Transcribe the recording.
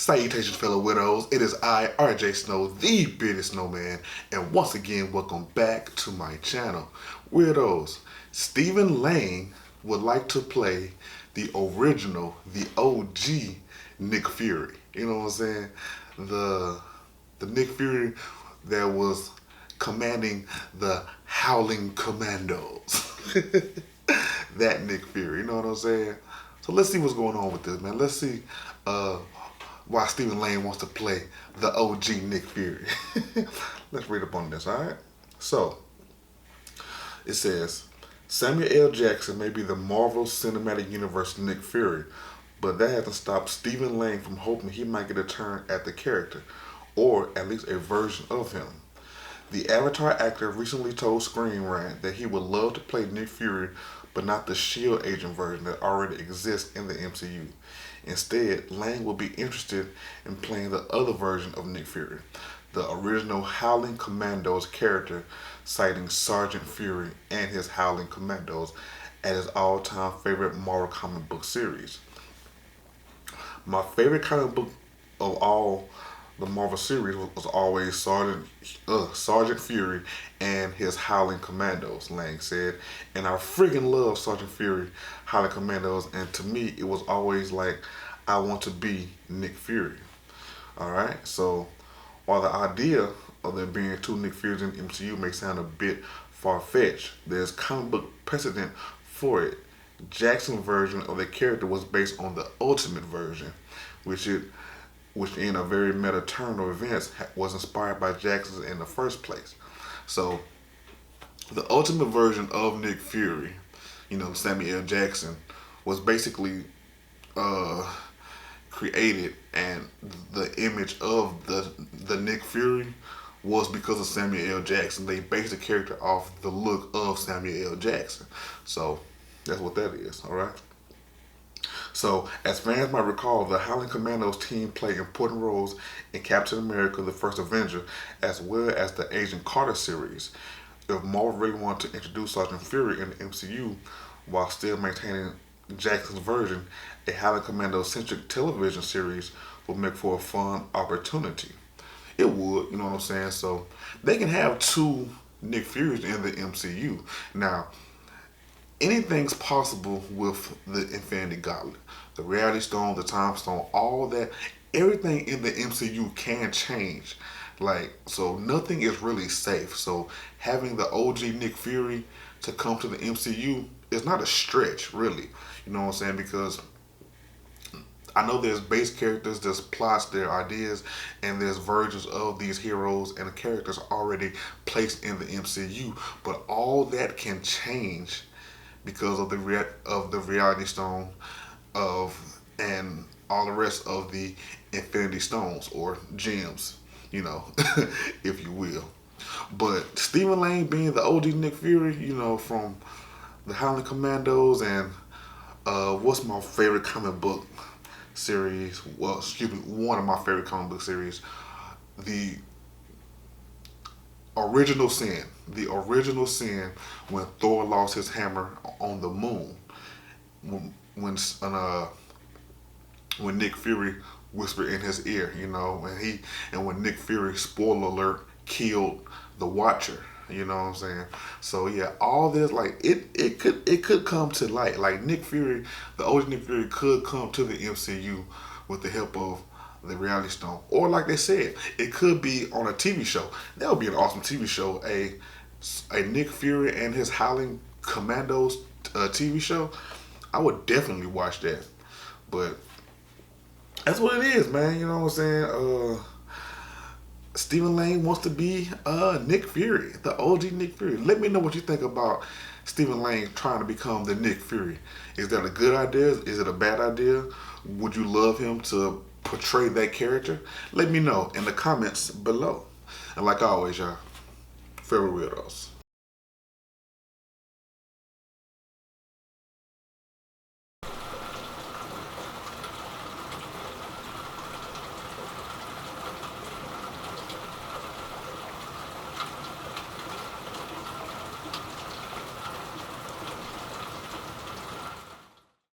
Salutations, fellow widows. It is I, RJ Snow, the bearded snowman, and once again, welcome back to my channel. Weirdos, Stephen Lang would like to play the original, the OG Nick Fury. You know what I'm saying? The Nick Fury that was commanding the Howling Commandos. That Nick Fury, you know what I'm saying? So let's see what's going on with this, man. Let's see why Stephen Lang wants to play the OG Nick Fury. Let's read up on this, all right? So, it says, Samuel L. Jackson may be the Marvel Cinematic Universe Nick Fury, but that hasn't stopped Stephen Lang from hoping he might get a turn at the character, or at least a version of him. The Avatar actor recently told Screen Rant that he would love to play Nick Fury, but not the S.H.I.E.L.D. agent version that already exists in the MCU. Instead, Lang will be interested in playing the other version of Nick Fury, the original Howling Commandos character, citing Sergeant Fury and his Howling Commandos as his all-time favorite Marvel comic book series. My favorite comic book of all the Marvel series was always Sergeant Fury and his Howling Commandos, Lang said. And I freaking love Sergeant Fury, Howling Commandos, and to me, it was always like, I want to be Nick Fury. Alright, so while the idea of there being two Nick Furies in the MCU may sound a bit far-fetched, there's comic book precedent for it. Jackson's version of the character was based on the Ultimate version, which in a very meta turn of events was inspired by Jackson in the first place. So the Ultimate version of Nick Fury, Samuel L. Jackson, was basically created, and the image of the Nick Fury was because of Samuel L. Jackson. They based the character off the look of Samuel L. Jackson. So that's what that is, alright? So, as fans might recall, the Howling Commandos team played important roles in Captain America, the First Avenger, as well as the Agent Carter series. If Marvel really wanted to introduce Sergeant Fury in the MCU while still maintaining Jackson's version, a Howling Commando-centric television series would make for a fun opportunity. It would, you know what I'm saying? So, they can have two Nick Furies in the MCU. Now, anything's possible with the Infinity Gauntlet. The Reality Stone, the Time Stone, all that, everything in the MCU can change. So nothing is really safe. So having the OG Nick Fury to come to the MCU is not a stretch, really. You know what I'm saying? Because I know there's base characters, there's plots, there are ideas, and there's versions of these heroes and the characters already placed in the MCU. But all that can change because of the Reality Stone and all the rest of the Infinity Stones, or gems, if you will. But Stephen Lang being the OG Nick Fury, from the Howling Commandos, and what's my favorite comic book series? Well, excuse me, one of my favorite comic book series, the Original Sin. The Original Sin, when Thor lost his hammer on the moon. When Nick Fury whispered in his ear, when Nick Fury, spoiler alert, killed the Watcher. You know what I'm saying? So yeah, all this, it could come to light. Like Nick Fury, the old Nick Fury could come to the MCU with the help of the Reality Stone. Or like they said, it could be on a TV show. That would be an awesome TV show. A Nick Fury and his Howling Commandos TV show. I would definitely watch that. But that's what it is, man. You know what I'm saying? Stephen Lang wants to be Nick Fury, the OG Nick Fury. Let me know what you think about Stephen Lang trying to become the Nick Fury. Is that a good idea? Is it a bad idea? Would you love him to portray that character? Let me know in the comments below. And like always, y'all, farewell weirdos.